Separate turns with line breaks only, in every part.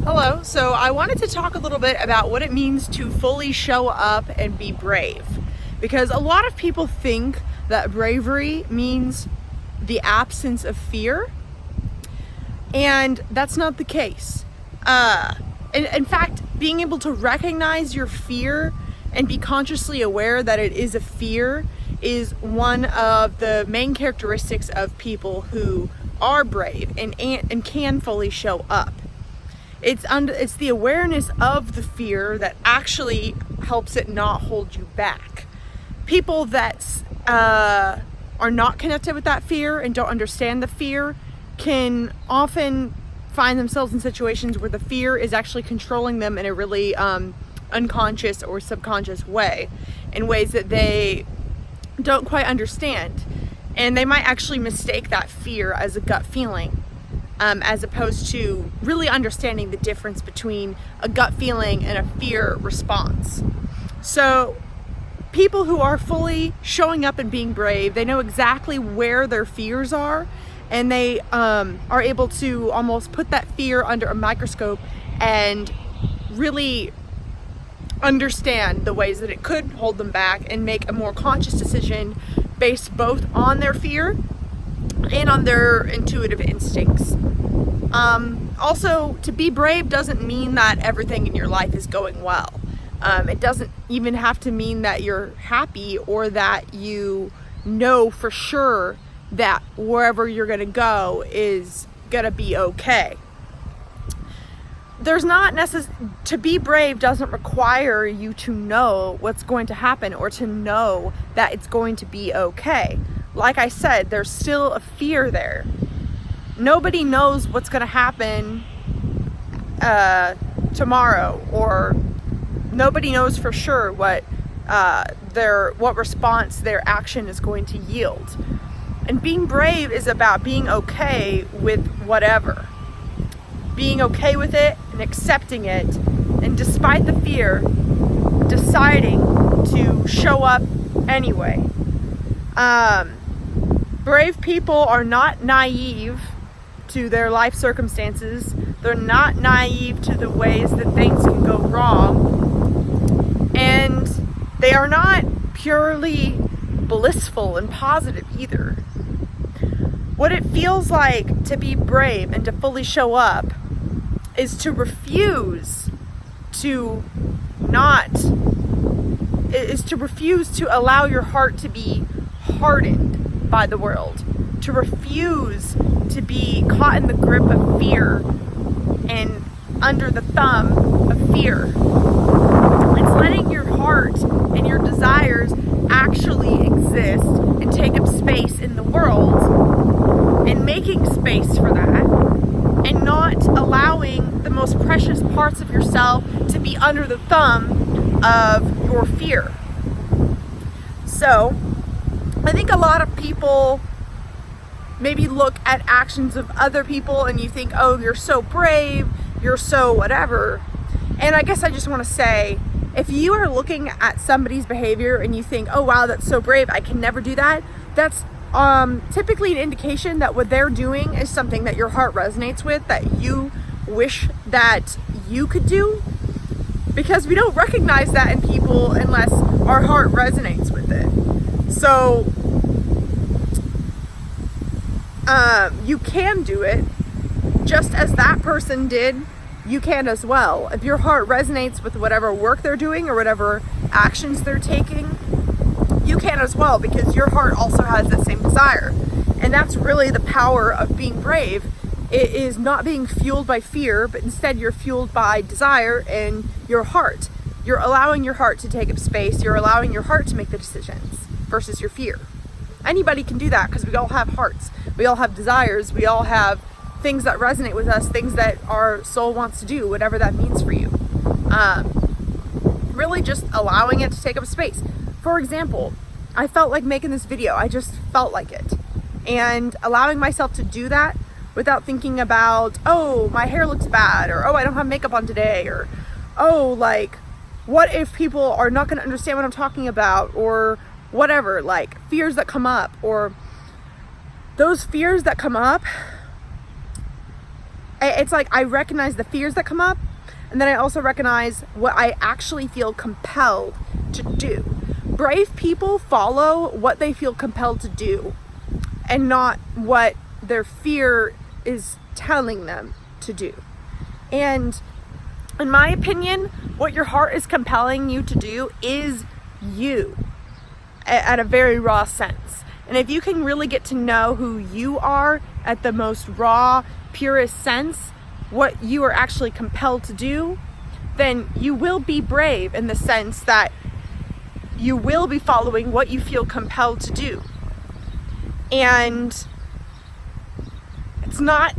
Hello, so I wanted to talk a little bit about what it means to fully show up and be brave. Because a lot of people think that bravery means the absence of fear, and that's not the case. In fact, being able to recognize your fear and be consciously aware that it is a fear is one of the main characteristics of people who are brave and can fully show up. It's the awareness of the fear that actually helps it not hold you back. People that are not connected with that fear and don't understand the fear can often find themselves in situations where the fear is actually controlling them in a really unconscious or subconscious way, in ways that they don't quite understand. And they might actually mistake that fear as a gut feeling. As opposed to really understanding the difference between a gut feeling and a fear response. So people who are fully showing up and being brave, they know exactly where their fears are, and they are able to almost put that fear under a microscope and really understand the ways that it could hold them back and make a more conscious decision based both on their fear and on their intuitive instincts. Also, to be brave doesn't mean that everything in your life is going well. It doesn't even have to mean that you're happy or that you know for sure that wherever you're going to go is going to be okay. To be brave doesn't require you to know what's going to happen or to know that it's going to be okay. Like I said, there's still a fear there. Nobody knows what's going to happen tomorrow, or nobody knows for sure what response their action is going to yield. And being brave is about being okay with whatever. Being okay with it and accepting it, and despite the fear, deciding to show up anyway. Brave people are not naive to their life circumstances. They're not naive to the ways that things can go wrong. And they are not purely blissful and positive either. What it feels like to be brave and to fully show up is to refuse to allow your heart to be hardened by the world, to refuse to be caught in the grip of fear and under the thumb of fear. It's letting your heart and your desires actually exist and take up space in the world, and making space for that, and not allowing the most precious parts of yourself to be under the thumb of your fear. So I think a lot of people maybe look at actions of other people and you think, oh, you're so brave, you're so whatever. And I guess I just want to say, if you are looking at somebody's behavior and you think, oh wow, that's so brave, I can never do that, that's typically an indication that what they're doing is something that your heart resonates with, that you wish that you could do. Because we don't recognize that in people unless our heart resonates with it. So you can do it just as that person did. You can as well. If your heart resonates with whatever work they're doing or whatever actions they're taking, you can as well, because your heart also has the same desire. And that's really the power of being brave. It is not being fueled by fear, but instead you're fueled by desire and your heart. You're allowing your heart to take up space. You're allowing your heart to make the decisions versus your fear. Anybody can do that because we all have hearts. We all have desires. We all have things that resonate with us, things that our soul wants to do, whatever that means for you. Really just allowing it to take up space. For example, I felt like making this video. I just felt like it. And allowing myself to do that without thinking about, oh, my hair looks bad, or oh, I don't have makeup on today, or oh, like, what if people are not going to understand what I'm talking about, or whatever, like fears that come up, or those fears that come up It's like I recognize the fears that come up, and then I also recognize what I actually feel compelled to do. Brave people follow what they feel compelled to do and not what their fear is telling them to do. And in my opinion, what your heart is compelling you to do is you at a very raw sense. And if you can really get to know who you are at the most raw, purest sense, what you are actually compelled to do, then you will be brave in the sense that you will be following what you feel compelled to do. And it's not,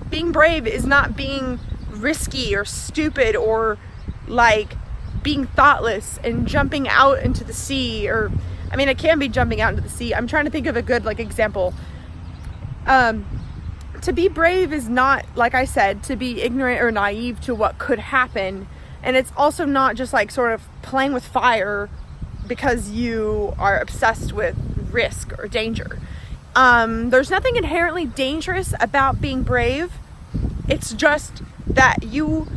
being brave is not being risky or stupid or like being thoughtless and jumping out into the sea, or I mean, it can be jumping out into the sea. I'm trying to think of a good like example. To be brave is not, like I said, to be ignorant or naive to what could happen. And it's also not just like sort of playing with fire because you are obsessed with risk or danger. There's nothing inherently dangerous about being brave. It's just that you,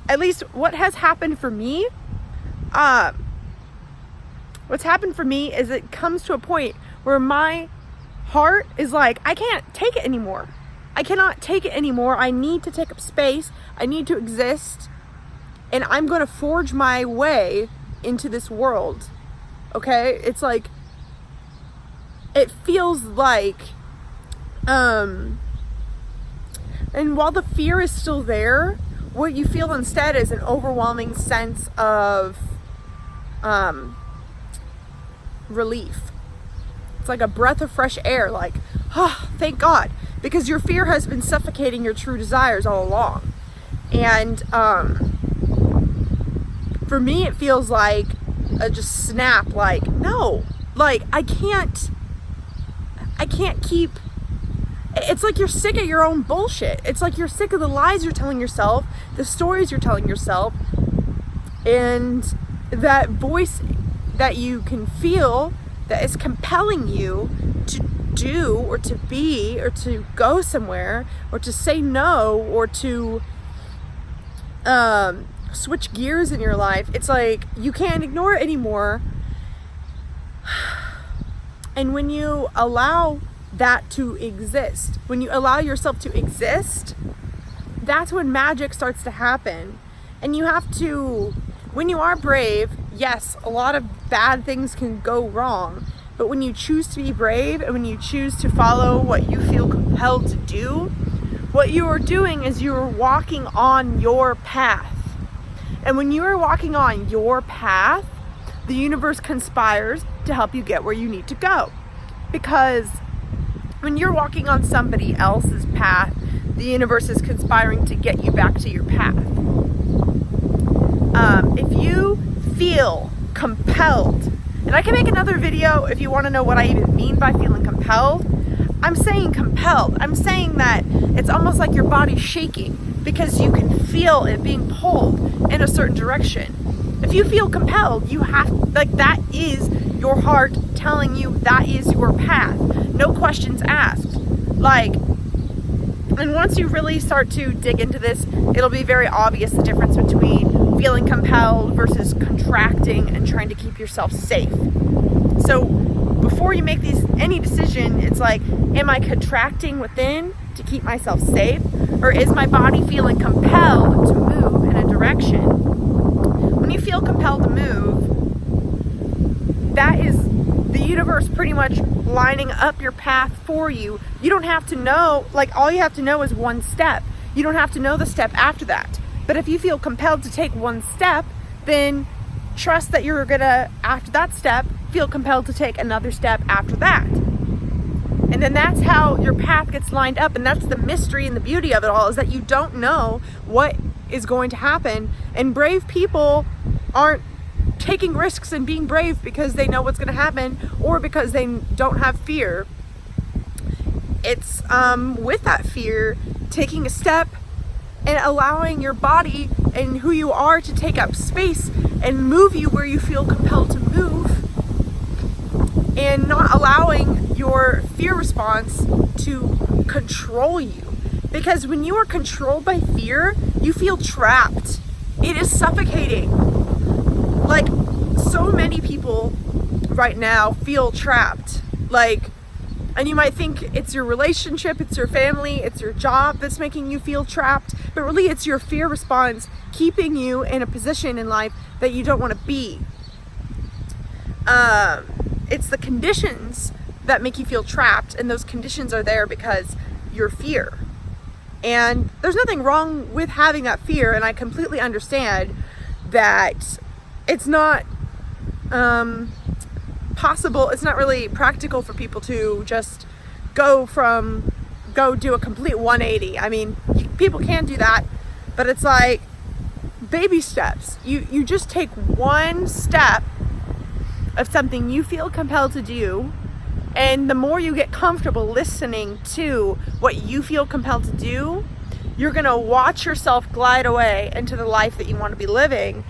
at least what has happened for me, what's happened for me is it comes to a point where my heart is like, I can't take it anymore. I cannot take it anymore. I need to take up space. I need to exist. And I'm going to forge my way into this world. Okay? It's like, it feels like, and while the fear is still there, what you feel instead is an overwhelming sense of relief. It's like a breath of fresh air, like, oh, thank God, because your fear has been suffocating your true desires all along. And for me, it feels like a just snap, like, no, like I can't keep. It's like you're sick of your own bullshit. It's like you're sick of the lies you're telling yourself, the stories you're telling yourself, and that voice that you can feel that is compelling you to do or to be or to go somewhere or to say no or to switch gears in your life. It's like you can't ignore it anymore. And when you allow that to exist, when you allow yourself to exist, that's when magic starts to happen. And you have to, when you are brave, yes, a lot of bad things can go wrong, but when you choose to be brave and when you choose to follow what you feel compelled to do, what you are doing is you are walking on your path. And when you are walking on your path, the universe conspires to help you get where you need to go. Because when you're walking on somebody else's path, the universe is conspiring to get you back to your path. If you feel compelled, and I can make another video if you want to know what I even mean by feeling compelled. I'm saying compelled. I'm saying that it's almost like your body's shaking because you can feel it being pulled in a certain direction. If you feel compelled, you have, like, that is your heart telling you that is your path. No questions asked. Like, and once you really start to dig into this, it'll be very obvious the difference between feeling compelled versus contracting and trying to keep yourself safe. So before you make any decision, it's like, am I contracting within to keep myself safe? Or is my body feeling compelled to move in a direction? When you feel compelled to move, that is the universe pretty much lining up your path for you. You don't have to know, like, all you have to know is one step. You don't have to know the step after that. But if you feel compelled to take one step, then trust that you're gonna, after that step, feel compelled to take another step after that. And then that's how your path gets lined up. And that's the mystery and the beauty of it all, is that you don't know what is going to happen. And brave people aren't taking risks and being brave because they know what's going to happen or because they don't have fear. It's with that fear, taking a step and allowing your body and who you are to take up space and move you where you feel compelled to move, and not allowing your fear response to control you. Because when you are controlled by fear, you feel trapped. It is suffocating. Like, so many people right now feel trapped. Like, and you might think it's your relationship, it's your family, it's your job that's making you feel trapped, but really it's your fear response keeping you in a position in life that you don't want to be. It's the conditions that make you feel trapped, and those conditions are there because your fear. And there's nothing wrong with having that fear, and I completely understand that it's not possible, it's not really practical for people to just go do a complete 180. I mean, people can do that, but it's like baby steps. You just take one step of something you feel compelled to do, and the more you get comfortable listening to what you feel compelled to do, you're gonna watch yourself glide away into the life that you want to be living,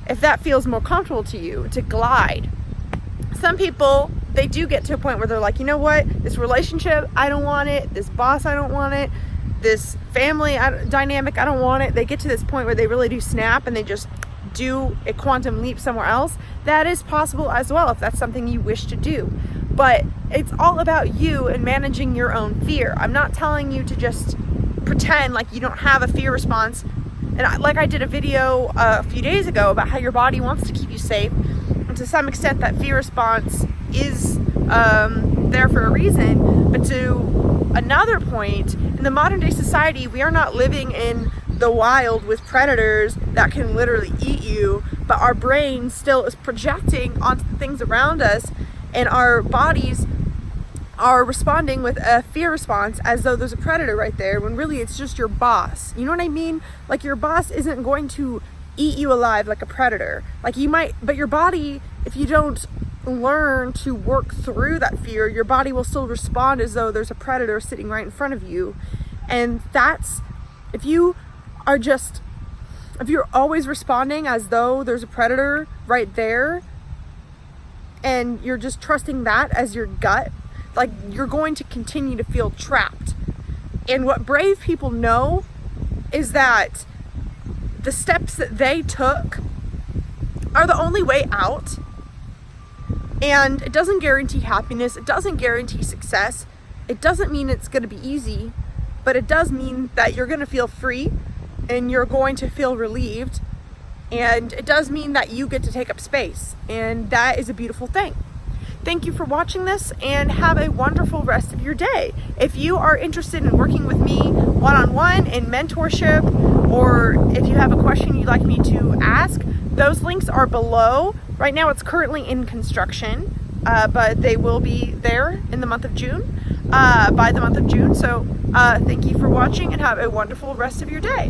if that feels more comfortable to you, to glide. Some people, they do get to a point where they're like, you know what, this relationship, I don't want it, this boss, I don't want it, this family dynamic, I don't want it. They get to this point where they really do snap and they just do a quantum leap somewhere else. That is possible as well if that's something you wish to do. But it's all about you and managing your own fear. I'm not telling you to just pretend like you don't have a fear response. And I did a video a few days ago about how your body wants to keep you safe. And to some extent that fear response is there for a reason. But to another point, in the modern day society, we are not living in the wild with predators that can literally eat you, but our brain still is projecting onto the things around us, and our bodies are responding with a fear response as though there's a predator right there, when really it's just your boss. You know what I mean? Like, your boss isn't going to eat you alive like a predator. Like, you might, but your body, if you don't learn to work through that fear, your body will still respond as though there's a predator sitting right in front of you. And that's, if you're always responding as though there's a predator right there, and you're just trusting that as your gut, like, you're going to continue to feel trapped. And what brave people know is that the steps that they took are the only way out. And it doesn't guarantee happiness, it doesn't guarantee success, it doesn't mean it's going to be easy, but it does mean that you're going to feel free and you're going to feel relieved, and it does mean that you get to take up space, and that is a beautiful thing. Thank you for watching this, and have a wonderful rest of your day. If you are interested in working with me one-on-one in mentorship, or if you have a question you'd like me to ask, those links are below. Right now it's currently in construction, but they will be there in the month of June, by the month of June. So thank you for watching, and have a wonderful rest of your day.